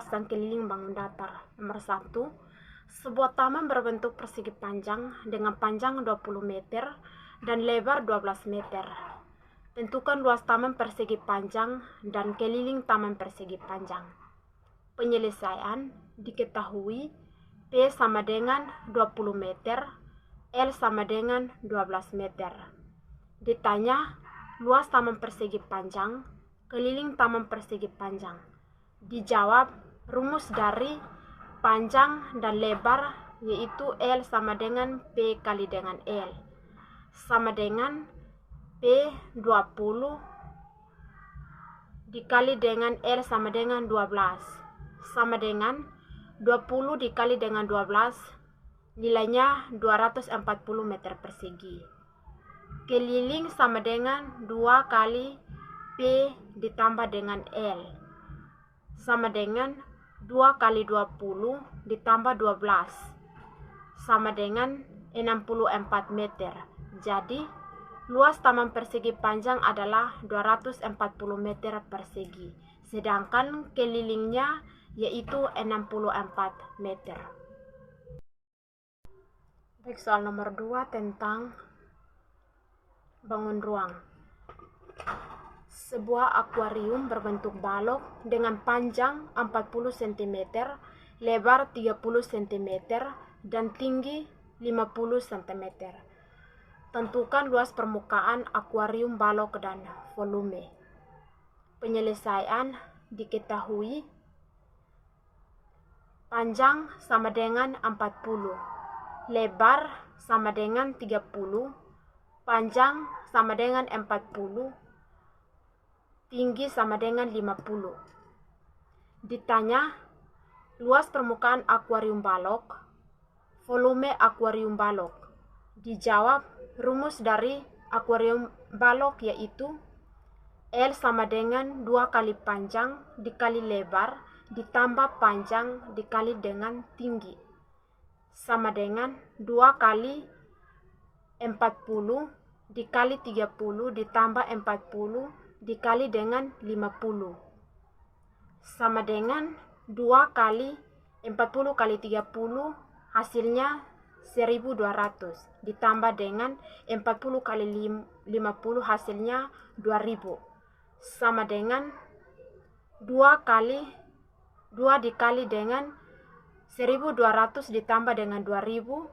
luas dan keliling bangun datar. Nomor 1, sebuah taman berbentuk persegi panjang dengan panjang 20 meter dan lebar 12 meter. Tentukan luas taman persegi panjang dan keliling taman persegi panjang. Penyelesaian diketahui P sama dengan 20 meter, L sama dengan 12 meter. Ditanya luas taman persegi panjang, keliling taman persegi panjang. Dijawab rumus dari panjang dan lebar, yaitu L sama dengan P kali dengan L, sama dengan P 20 dikali dengan L sama dengan 12, sama dengan 20 dikali dengan 12, nilainya 240 meter persegi. Keliling sama dengan 2 kali P ditambah dengan L, sama dengan 2 kali 20 ditambah 12, sama dengan 64 meter. Jadi, luas taman persegi panjang adalah 240 meter persegi, sedangkan kelilingnya yaitu 64 meter. Baik, soal nomor 2 tentang bangun ruang. Sebuah akuarium berbentuk balok dengan panjang 40 cm, lebar 30 cm, dan tinggi 50 cm. Tentukan luas permukaan akuarium balok dan volume. Penyelesaian diketahui panjang sama dengan 40, lebar sama dengan 30, panjang sama dengan 40, tinggi sama dengan 50. Ditanya luas permukaan akuarium balok, volume akuarium balok. Dijawab rumus dari akuarium balok yaitu L sama dengan 2 kali panjang dikali lebar ditambah panjang dikali dengan tinggi, sama dengan 2 kali 40 dikali 30 ditambah 40 dikali dengan 50, sama dengan 2 kali 40 kali 30 hasilnya 1200 ditambah dengan 40 kali 50 hasilnya 2000, sama dengan 2 dikali dengan 1200 ditambah dengan 2000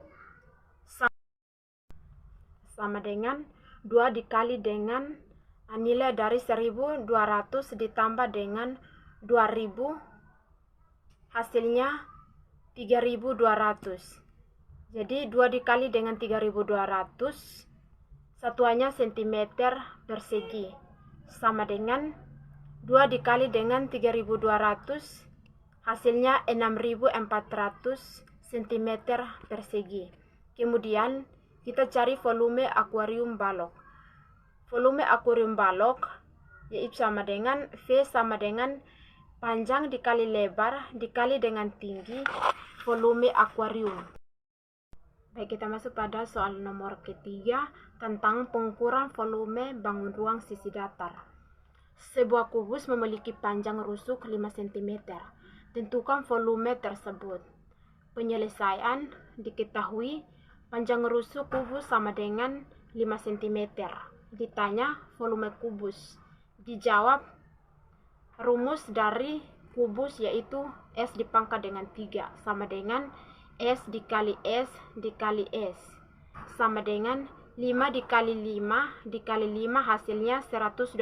sama dengan 2 dikali dengan nilai dari 1200 ditambah dengan 2000 hasilnya 3200. Jadi 2 dikali dengan 3200 satuannya cm persegi, sama dengan 2 dikali dengan 3200 hasilnya 6400 cm persegi. Kemudian kita cari volume akuarium balok. Volume akuarium balok yaitu sama dengan V sama dengan panjang dikali lebar dikali dengan tinggi volume akuarium. Baik, kita masuk pada soal nomor ketiga tentang pengukuran volume bangun ruang sisi datar. Sebuah kubus memiliki panjang rusuk 5 cm. Tentukan volume tersebut. Penyelesaian diketahui panjang rusuk kubus sama dengan 5 cm. Ditanya volume kubus. Dijawab rumus dari kubus yaitu S dipangkat dengan 3 sama dengan S dikali S dikali S, sama dengan 5 dikali 5 dikali 5 hasilnya 125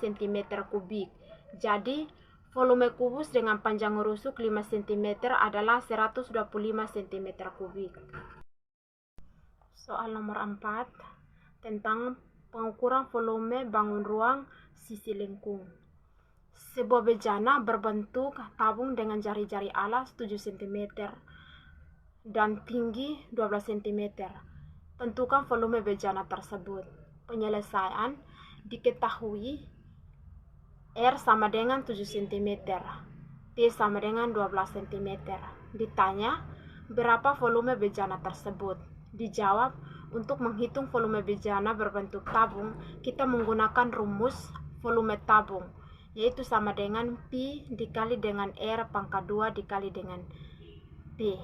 cm kubik. Jadi volume kubus dengan panjang rusuk 5 cm adalah 125 cm kubik. Soal nomor 4 tentang pengukuran volume bangun ruang sisi lengkung. Sebuah bejana berbentuk tabung dengan jari-jari alas 7 cm dan tinggi 12 cm. Tentukan volume bejana tersebut. Penyelesaian diketahui R sama dengan 7 cm, T sama dengan 12 cm. Ditanya berapa volume bejana tersebut. Dijawab untuk menghitung volume bejana berbentuk tabung, kita menggunakan rumus volume tabung, yaitu sama dengan Pi dikali dengan R pangkat 2 dikali dengan P,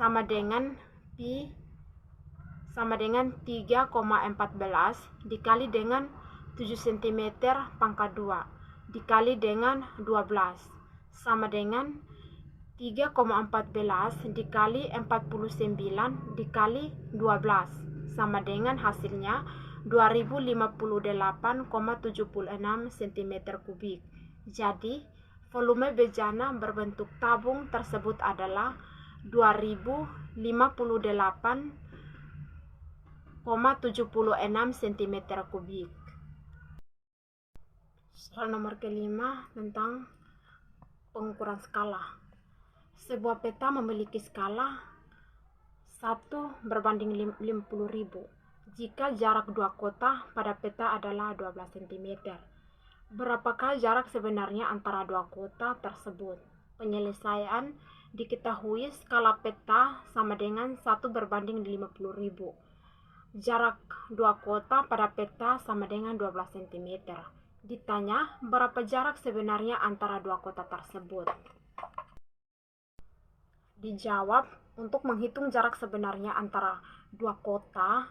sama dengan Pi sama dengan 3,14 dikali dengan 7 cm pangkat 2 dikali dengan 12, sama dengan 3,14 dikali 49 dikali 12, sama dengan hasilnya 2058,76 cm kubik. Jadi, volume bejana berbentuk tabung tersebut adalah 2058,76 cm kubik. Soal nomor kelima tentang pengukuran skala. Sebuah peta memiliki skala 1/50.000 jika jarak dua kota pada peta adalah 12 cm. Berapakah jarak sebenarnya antara dua kota tersebut? Penyelesaian: diketahui skala peta sama dengan 1/50.000. Jarak dua kota pada peta sama dengan 12 cm. Ditanya, berapa jarak sebenarnya antara dua kota tersebut? Dijawab, untuk menghitung jarak sebenarnya antara dua kota,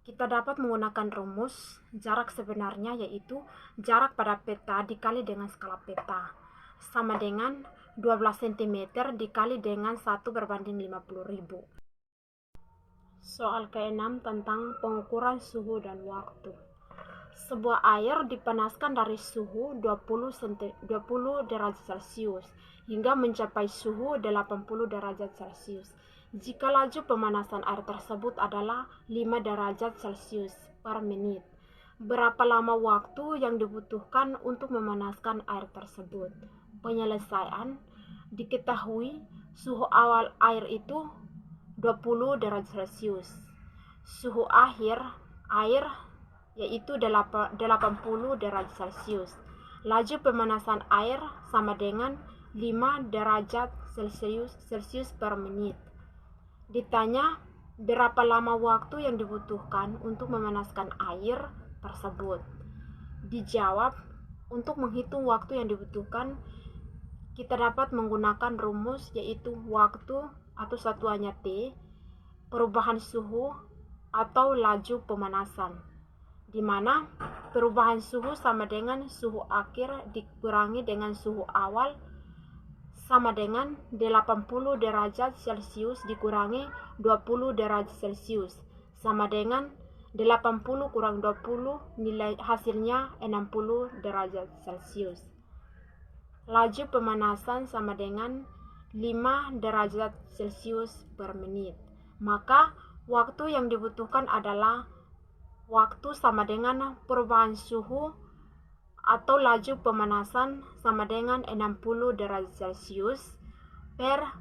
kita dapat menggunakan rumus jarak sebenarnya, yaitu jarak pada peta dikali dengan skala peta, sama dengan 12 cm dikali dengan 1/50.000. Soal ke-6 tentang pengukuran suhu dan waktu. Sebuah air dipanaskan dari suhu 20 derajat Celcius hingga mencapai suhu 80 derajat Celcius. Jika laju pemanasan air tersebut adalah 5 derajat Celcius per menit, berapa lama waktu yang dibutuhkan untuk memanaskan air tersebut? Penyelesaian: diketahui suhu awal air itu 20 derajat Celcius. Suhu akhir air yaitu 80 derajat Celcius. Laju pemanasan air sama dengan 5 derajat Celcius per menit. Ditanya, berapa lama waktu yang dibutuhkan untuk memanaskan air tersebut? Dijawab, untuk menghitung waktu yang dibutuhkan, kita dapat menggunakan rumus, yaitu waktu atau satuannya T, perubahan suhu atau laju pemanasan, di mana perubahan suhu sama dengan suhu akhir dikurangi dengan suhu awal sama dengan 80 derajat Celcius dikurangi 20 derajat Celcius, sama dengan 80 kurang 20, nilai hasilnya 60 derajat Celcius. Laju pemanasan sama dengan 5 derajat Celcius per menit. Maka waktu yang dibutuhkan adalah waktu sama dengan perubahan suhu atau laju pemanasan sama dengan 60 derajat Celcius per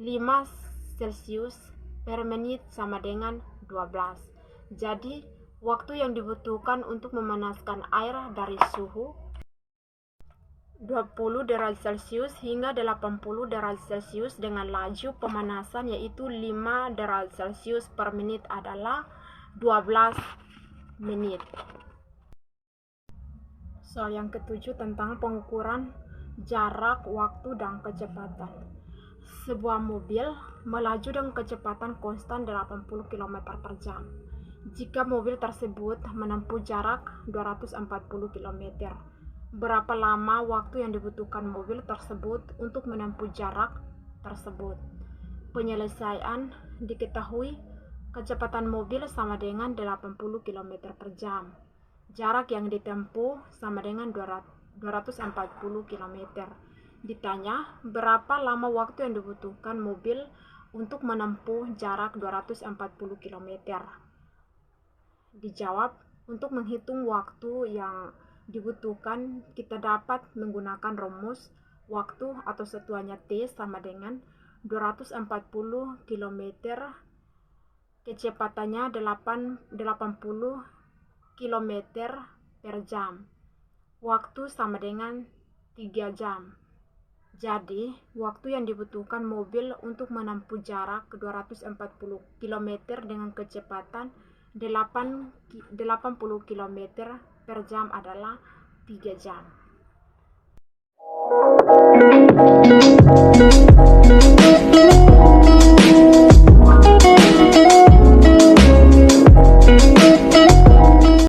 5 Celcius per menit sama dengan 12. Jadi, waktu yang dibutuhkan untuk memanaskan air dari suhu 20 derajat Celcius hingga 80 derajat Celcius dengan laju pemanasan yaitu 5 derajat Celcius per menit adalah 12 menit. Soal yang ketujuh tentang pengukuran jarak, waktu, dan kecepatan. Sebuah mobil melaju dengan kecepatan konstan 80 km per jam. Jika mobil tersebut menempuh jarak 240 km, berapa lama waktu yang dibutuhkan mobil tersebut untuk menempuh jarak tersebut? Penyelesaian: diketahui kecepatan mobil sama dengan 80 km per jam. Jarak yang ditempuh sama dengan 240 km. Ditanya, berapa lama waktu yang dibutuhkan mobil untuk menempuh jarak 240 km? Dijawab, untuk menghitung waktu yang dibutuhkan, kita dapat menggunakan rumus waktu atau satuannya T sama dengan 240 km, kecepatannya 80 km per jam. Waktu sama dengan 3 jam. Jadi, waktu yang dibutuhkan mobil untuk menempuh jarak 240 km dengan kecepatan 80 km per jam adalah 3 jam.